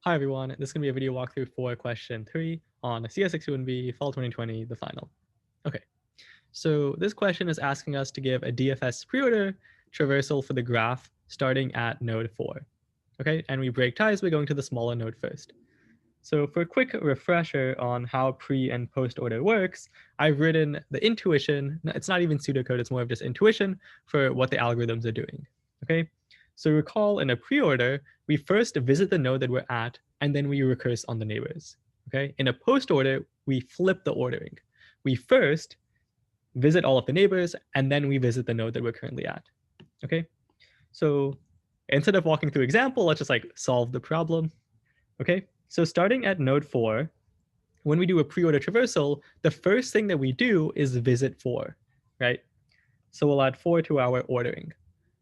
Hi everyone, this is going to be a video walkthrough for question 3 on CS61B Fall 2020, the final. Okay, so this question is asking us to give a DFS pre-order traversal for the graph starting at node 4. Okay, and we break ties by going to the smaller node first. So for a quick refresher on how pre and post order works, I've written the intuition. It's not even pseudocode, it's more of just intuition for what the algorithms are doing. Okay, so recall in a pre-order, we first visit the node that we're at, and then we recurse on the neighbors. Okay, in a post order, we flip the ordering. We first visit all of the neighbors, and then we visit the node that we're currently at. Okay, so instead of walking through example, let's just like solve the problem. Okay, so starting at node 4, when we do a pre-order traversal, the first thing that we do is visit 4, right? So we'll add 4 to our ordering.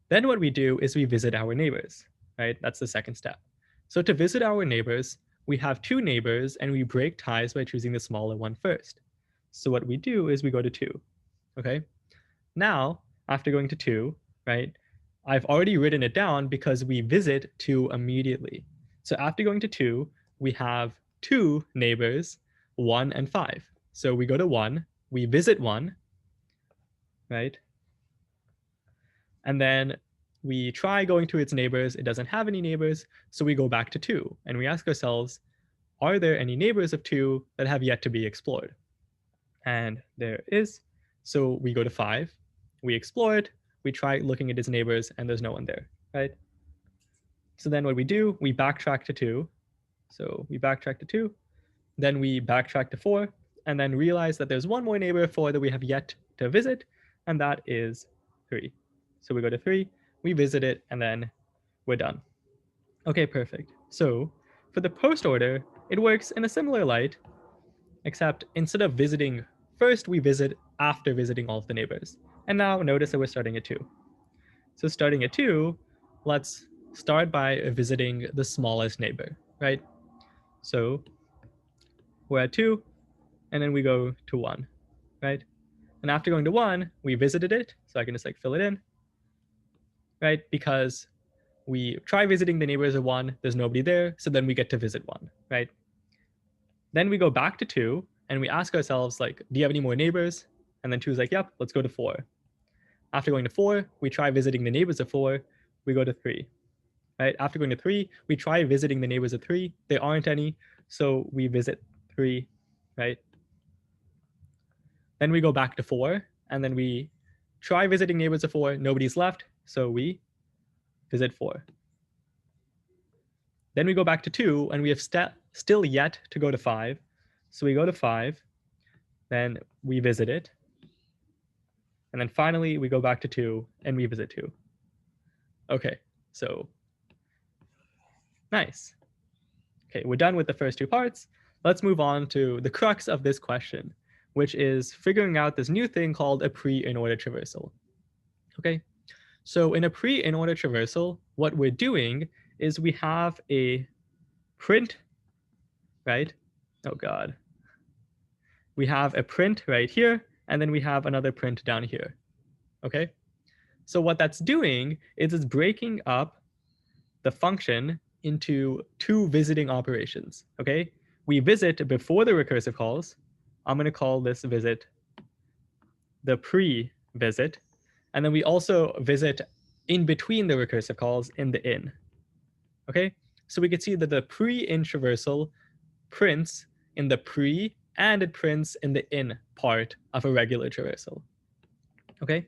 Then what we do is we visit our neighbors, right? That's the second step. So to visit our neighbors, we have 2 neighbors and we break ties by choosing the smaller one first. So what we do is we go to 2, okay? Now, after going to 2, right, I've already written it down because we visit 2 immediately. So after going to 2, we have 2 neighbors, 1 and 5. So we go to 1, we visit 1, right? And then we try going to its neighbors. It doesn't have any neighbors. So we go back to 2 and we ask ourselves, are there any neighbors of 2 that have yet to be explored? And there is. So we go to 5, we explore it, we try looking at its neighbors, and there's no one there, right? So then what we do, we backtrack to 2. So we backtrack to 2, then we backtrack to 4, and then realize that there's one more neighbor of 4 that we have yet to visit, and that is 3. So we go to 3, we visit it, and then we're done. Okay, perfect. So for the post order, it works in a similar light, except instead of visiting first, we visit after visiting all of the neighbors. And now notice that we're starting at 2. So starting at 2, let's start by visiting the smallest neighbor, right? So we're at 2, and then we go to 1, right? And after going to 1, we visited it, so I can just like fill it in, right? Because we try visiting the neighbors of 1, there's nobody there, so then we get to visit 1, right? Then we go back to 2, and we ask ourselves, like, do you have any more neighbors? And then 2 is like, yep, let's go to 4. After going to 4, we try visiting the neighbors of 4, we go to 3, right? After going to 3, we try visiting the neighbors of 3, there aren't any, so we visit 3, right? Then we go back to 4, and then we try visiting neighbors of 4, nobody's left, so we visit 4. Then we go back to 2, and we have still yet to go to 5, so we go to 5, then we visit it, and then finally we go back to 2, and we visit 2. Okay, so nice. Okay, we're done with the first 2 parts. Let's move on to the crux of this question, which is figuring out this new thing called a pre-inorder traversal. Okay, so in a pre-inorder traversal, what we're doing is we have a print, right? Oh God. We have a print right here, and then we have another print down here, okay? So what that's doing is it's breaking up the function into 2 visiting operations, okay? We visit before the recursive calls. I'm going to call this visit the pre-visit. And then we also visit in between the recursive calls in the in, okay? So we can see that the pre-in traversal prints in the pre and it prints in the in part of a regular traversal, okay?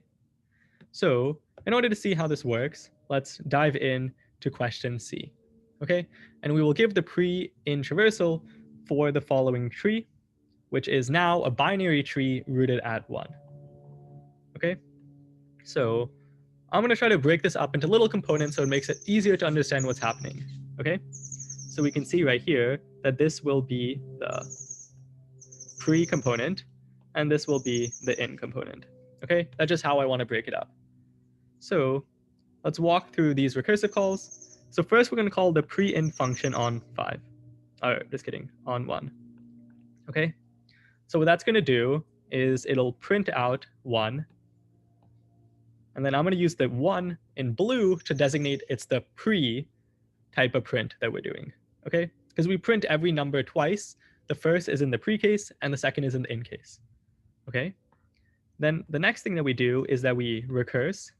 So in order to see how this works, let's dive in to question C, okay? And we will give the pre-in traversal for the following tree, which is now a binary tree rooted at 1, okay? So I'm going to try to break this up into little components so it makes it easier to understand what's happening, okay? So we can see right here that this will be the pre component, and this will be the in component, okay? That's just how I want to break it up. So let's walk through these recursive calls. So first we're going to call the pre-in function on 5. Just kidding, on 1. Okay? So what that's going to do is it'll print out 1. And then I'm going to use the 1 in blue to designate it's the pre type of print that we're doing. Okay? because we print every number twice. The first is in the pre case and the second is in the in case. Okay. Then the next thing that we do is that we recurse,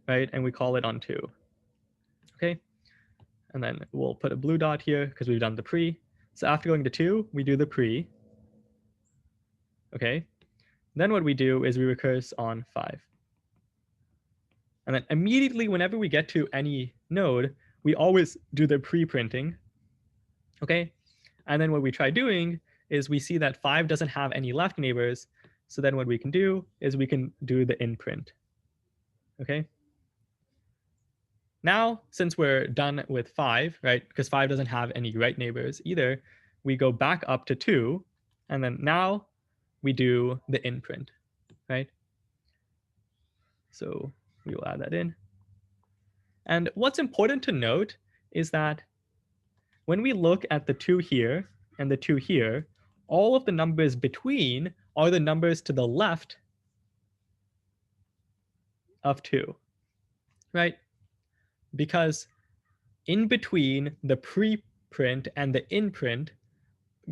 right? And we call it on 2. Okay. And then we'll put a blue dot here because we've done the pre. So after going to 2, we do the pre. Okay. Then what we do is we recurse on 5. And then immediately whenever we get to any node, we always do the pre-printing. Okay. And then what we try doing is we see that 5 doesn't have any left neighbors. So then what we can do is we can do the in print. Okay. Now, since we're done with 5, right, because 5 doesn't have any right neighbors either, we go back up to 2, and then now we do the in print, right? So we will add that in. And what's important to note is that when we look at the 2 here and the 2 here, all of the numbers between are the numbers to the left of 2, right? Because in between the pre-print and the in-print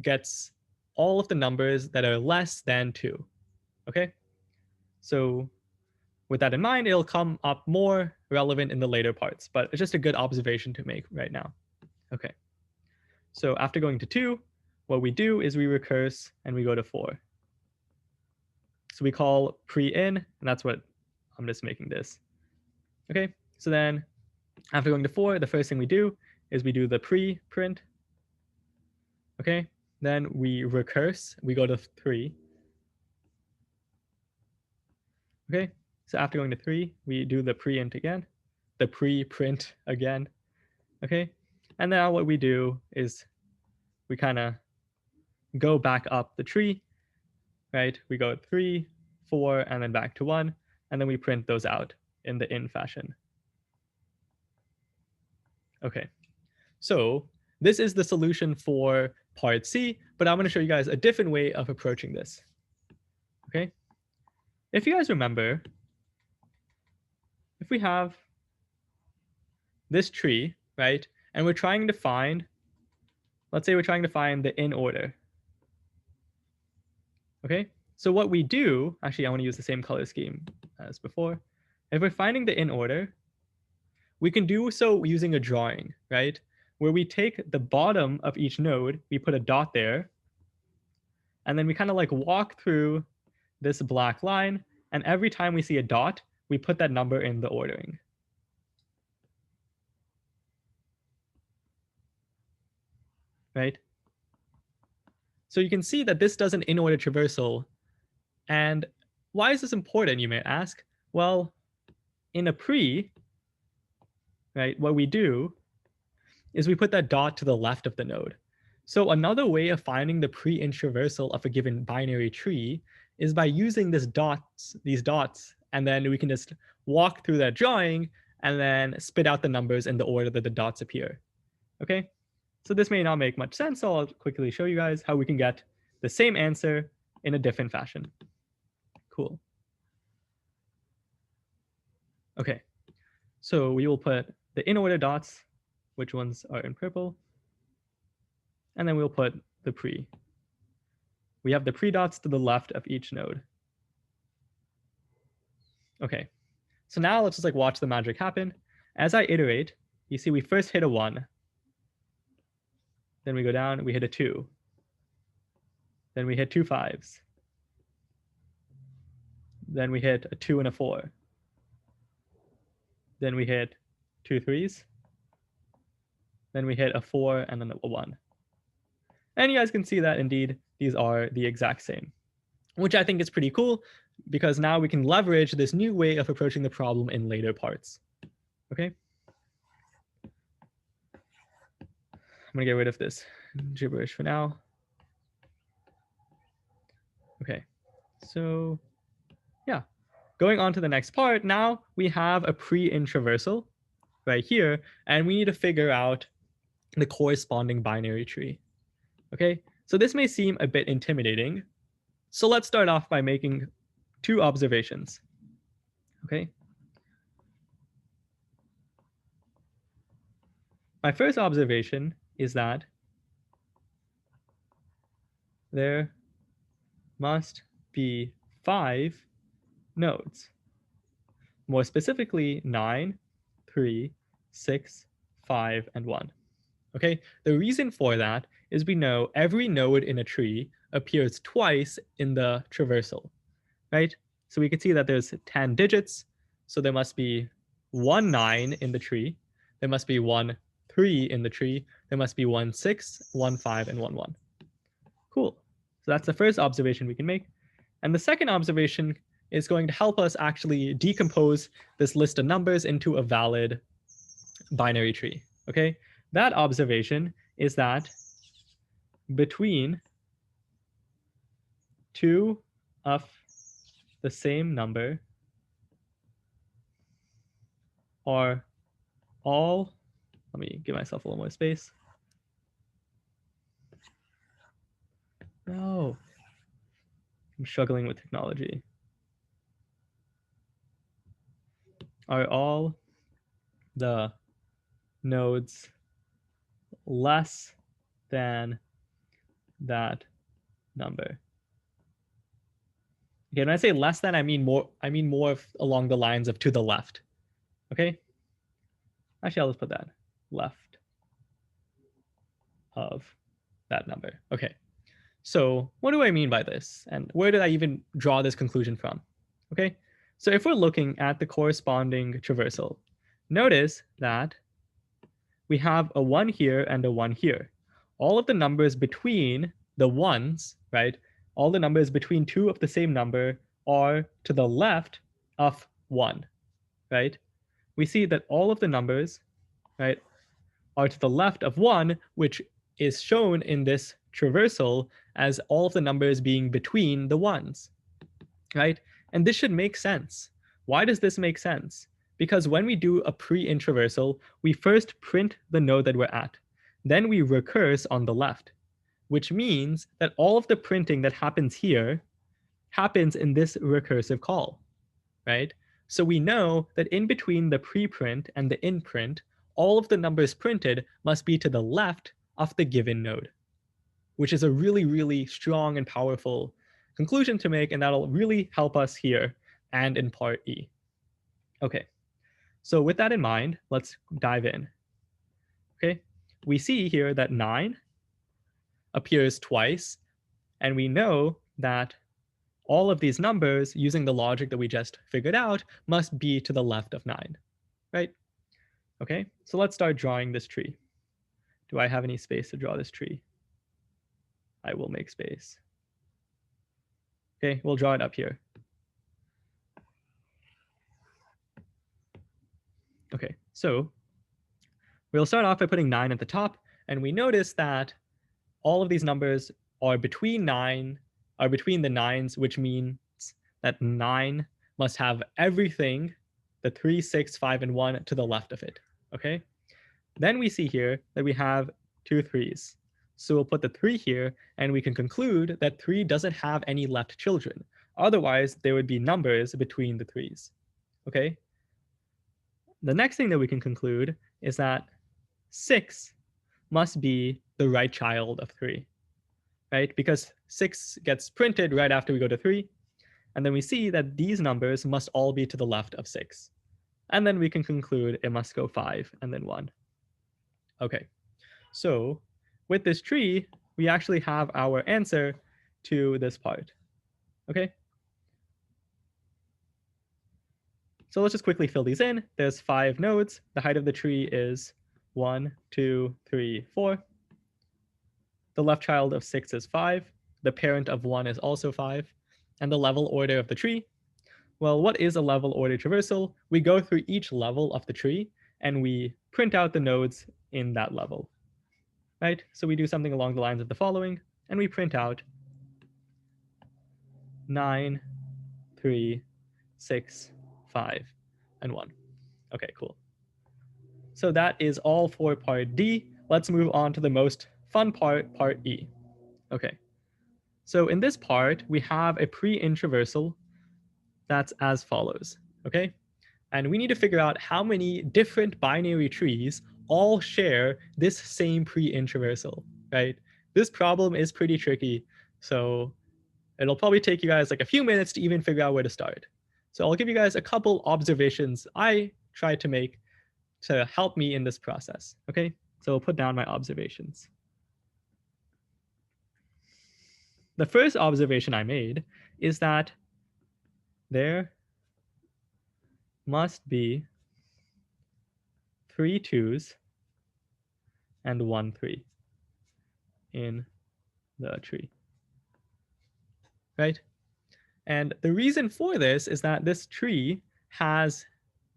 gets all of the numbers that are less than 2, okay? So with that in mind, it'll come up more relevant in the later parts, but it's just a good observation to make right now. Okay. So after going to 2, what we do is we recurse and we go to 4. So we call pre-in, and that's what I'm just making this. Okay, so then after going to 4, the first thing we do is we do the pre-print. Okay, then we recurse, we go to 3. Okay, so after going to 3, we do the pre-int again, the pre-print again. Okay, and now what we do is we kind of go back up the tree, right? We go 3, 4, and then back to 1, and then we print those out in the in fashion. Okay, so this is the solution for part C, but I'm going to show you guys a different way of approaching this. Okay, if you guys remember, if we have this tree, right, and we're trying to find, let's say we're trying to find the in order. Okay, so what we do, actually I want to use the same color scheme as before. If we're finding the in order, we can do so using a drawing, right? Where we take the bottom of each node, we put a dot there, and then we kind of like walk through this black line, and every time we see a dot, we put that number in the ordering. Right? So you can see that this does an in-order traversal. And why is this important, you may ask? Well, in a pre, right, what we do is we put that dot to the left of the node. So another way of finding the pre-int traversal of a given binary tree is by using these dots, and then we can just walk through that drawing and then spit out the numbers in the order that the dots appear. Okay, so this may not make much sense, so I'll quickly show you guys how we can get the same answer in a different fashion. Cool. Okay, so we will put the in order dots, which ones are in purple, and then we'll put the pre. We have the pre dots to the left of each node. Okay, so now let's just like watch the magic happen. As I iterate, you see we first hit a 1, then we go down, we hit a 2, then we hit 2 5s, then we hit a 2 and a 4, then we hit 2 3s, then we hit a 4 and then a 1. And you guys can see that indeed these are the exact same, which I think is pretty cool because now we can leverage this new way of approaching the problem in later parts. Okay. I'm gonna get rid of this gibberish for now. Okay, so yeah, going on to the next part. Now we have a pre-int traversal right here, and we need to figure out the corresponding binary tree. Okay, so this may seem a bit intimidating. So let's start off by making 2 observations. Okay. my first observation is that there must be 5 nodes. More specifically, 9, 3, 6, 5, and 1. Okay, the reason for that is we know every node in a tree appears twice in the traversal, right? So we can see that there's 10 digits, so there must be 1 9 in the tree, there must be 1 3 in the tree, there must be 1 6, 1 5, and 1 1. Cool. So that's the first observation we can make. And the second observation is going to help us actually decompose this list of numbers into a valid binary tree. Okay, that observation is that between two of the same number are all, let me give myself a little more space. No, I'm struggling with technology. Are all the nodes less than that number? Okay, when I say less than, I mean more along the lines of to the left. Okay. Actually, I'll just put that left of that number. Okay. So what do I mean by this? And where did I even draw this conclusion from? Okay. So if we're looking at the corresponding traversal, notice that we have a 1 here and a 1 here. All of the numbers between the ones, right? All the numbers between two of the same number are to the left of 1, right? We see that all of the numbers, right, are to the left of 1, which is shown in this traversal as all of the numbers being between the ones, right? And this should make sense. Why does this make sense? Because when we do a pre-int traversal, we first print the node that we're at. Then we recurse on the left, which means that all of the printing that happens here happens in this recursive call, right? So we know that in between the preprint and the inprint, all of the numbers printed must be to the left of the given node, which is a really, really strong and powerful conclusion to make, and that'll really help us here and in part E. Okay, so with that in mind, let's dive in. Okay, we see here that 9 appears twice, and we know that all of these numbers, using the logic that we just figured out, must be to the left of 9, right? Okay, so let's start drawing this tree. Do I have any space to draw this tree? I will make space. Okay, we'll draw it up here. Okay, so we'll start off by putting 9 at the top, and we notice that all of these numbers are between the 9s, which means that 9 must have everything, the 3, 6, 5, and 1 to the left of it, okay? Then we see here that we have 2 3s. So we'll put the 3 here, and we can conclude that 3 doesn't have any left children. Otherwise, there would be numbers between the 3s, okay? The next thing that we can conclude is that 6 must be the right child of 3, right? Because 6 gets printed right after we go to 3. And then we see that these numbers must all be to the left of 6. And then we can conclude it must go 5 and then 1. Okay, so with this tree, we actually have our answer to this part. Okay. So let's just quickly fill these in. There's 5 nodes. The height of the tree is 1, 2, 3, 4. The left child of 6 is 5. The parent of 1 is also 5. And the level order of the tree. Well, what is a level order traversal? We go through each level of the tree and we print out the nodes in that level, right? So we do something along the lines of the following, and we print out 9, 3, 6, 5, and 1. Okay, cool. So that is all for part D. Let's move on to the most fun part, part E. Okay, so in this part, we have a pre-int traversal that's as follows, okay? And we need to figure out how many different binary trees all share this same pre-in traversal, right? This problem is pretty tricky, so it'll probably take you guys like a few minutes to even figure out where to start. So I'll give you guys a couple observations I tried to make to help me in this process, okay? So I'll put down my observations. The first observation I made is that there must be 3 2s and 1 3 in the tree, right? And the reason for this is that this tree has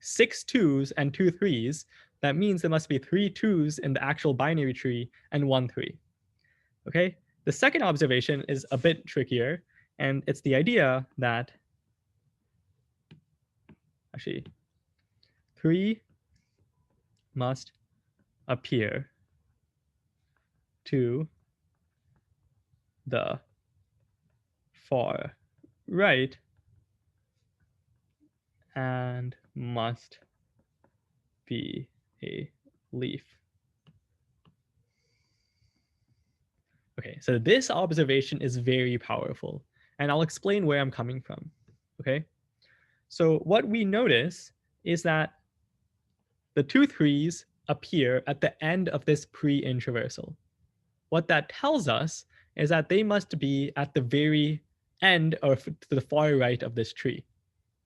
6 2s and 2 3s. That means there must be 3 2s in the actual binary tree and 1 3. Okay? The second observation is a bit trickier, and it's the idea that actually 3 must appear to the far right and must be a leaf. Okay, so this observation is very powerful, and I'll explain where I'm coming from. Okay, so what we notice is that the 2 3s appear at the end of this pre-in traversal. What that tells us is that they must be at the very end or to the far right of this tree.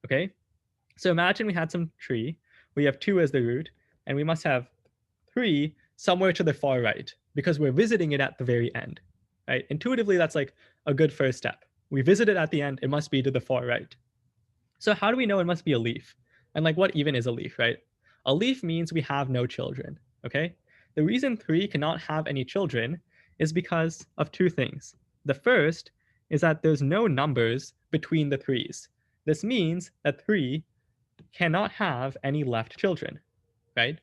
Okay, so imagine we had some tree, we have 2 as the root, and we must have 3 somewhere to the far right because we're visiting it at the very end, right? Intuitively, that's like a good first step. We visit it at the end, it must be to the far right. So how do we know it must be a leaf? And like, what even is a leaf, right? A leaf means we have no children, okay? The reason 3 cannot have any children is because of 2 things. The first is that there's no numbers between the 3s. This means that 3 cannot have any left children, right?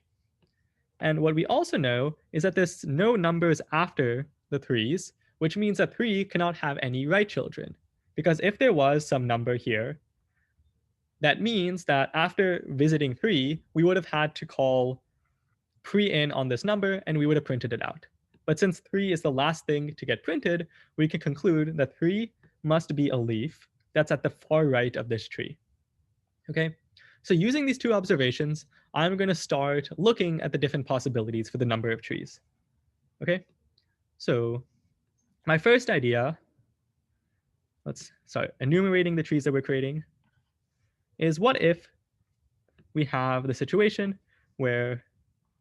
And what we also know is that there's no numbers after the 3s, which means that 3 cannot have any right children. Because if there was some number here, that means that after visiting 3, we would have had to call pre-in on this number and we would have printed it out. But since 3 is the last thing to get printed, we can conclude that 3 must be a leaf that's at the far right of this tree. Okay, so using these 2 observations, I'm going to start looking at the different possibilities for the number of trees. Okay, so my first idea, let's start enumerating the trees that we're creating, is what if we have the situation where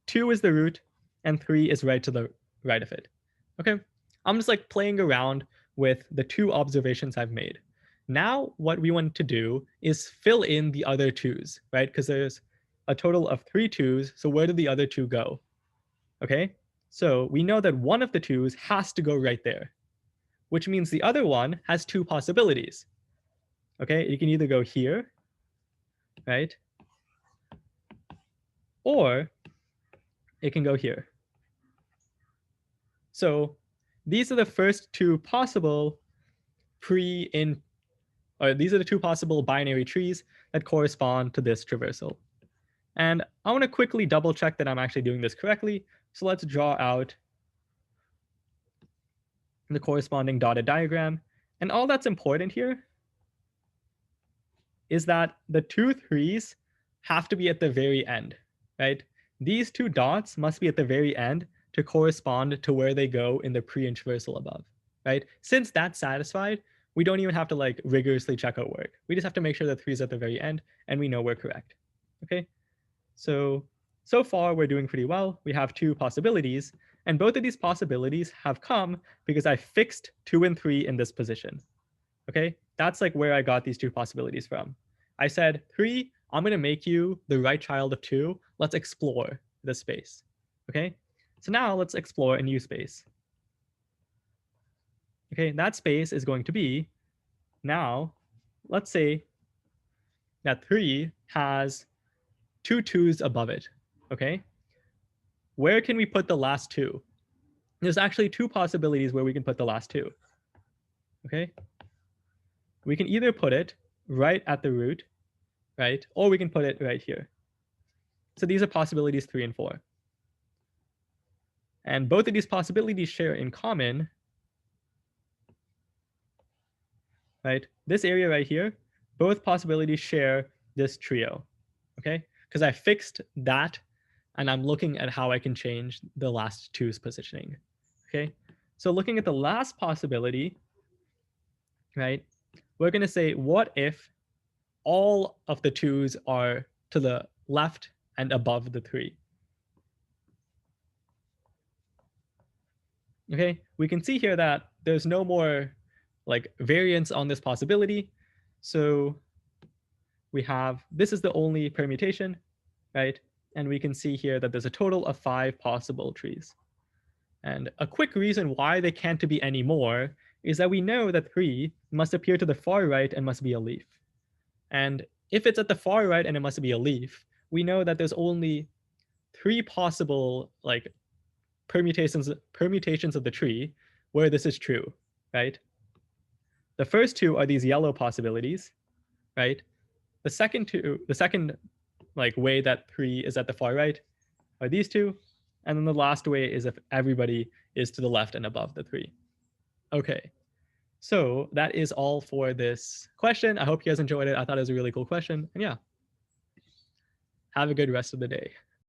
2 is the root and 3 is right to the right of it. Okay, I'm just like playing around with the 2 observations I've made. Now what we want to do is fill in the other 2s, right? Because there's a total of 3 2s, so where did the other 2 go? Okay, so we know that one of the 2s has to go right there, which means the other one has 2 possibilities. Okay, it can either go here, right? Or it can go here. So these are the first 2 possible these are the 2 possible binary trees that correspond to this traversal. And I want to quickly double check that I'm actually doing this correctly. So let's draw out the corresponding dotted diagram. And all that's important here is that the 2 3s have to be at the very end, right? These 2 dots must be at the very end to correspond to where they go in the pre-in traversal above, right? Since that's satisfied, we don't even have to like rigorously check our work. We just have to make sure that 3 is at the very end and we know we're correct. Okay, so far we're doing pretty well. We have 2 possibilities, and both of these possibilities have come because I fixed 2 and 3 in this position. Okay, that's like where I got these 2 possibilities from. I said, 3, I'm going to make you the right child of 2. Let's explore this space. Okay, so now let's explore a new space. Okay, that space is going to be, now, let's say that 3 has 2 2s above it. Okay, where can we put the last 2? There's actually 2 possibilities where we can put the last 2. Okay, we can either put it right at the root, right? Or we can put it right here. So these are possibilities 3 and 4. And both of these possibilities share in common, right? This area right here, both possibilities share this trio, okay? Because I fixed that and I'm looking at how I can change the last two's positioning, okay? So looking at the last possibility, right, we're going to say, what if all of the twos are to the left and above the three? Okay, we can see here that there's no more like variance on this possibility. So we have, this is the only permutation, right? And we can see here that there's a total of 5 possible trees. And a quick reason why they can't be any more is that we know that 3 must appear to the far right and must be a leaf. And if it's at the far right and it must be a leaf, we know that there's only 3 possible like permutations of the tree where this is true, right? The first 2 are these yellow possibilities, right? The second like way that 3 is at the far right are these 2, and then the last way is if everybody is to the left and above the 3. Okay, so that is all for this question. I hope you guys enjoyed it. I thought it was a really cool question, and yeah, have a good rest of the day.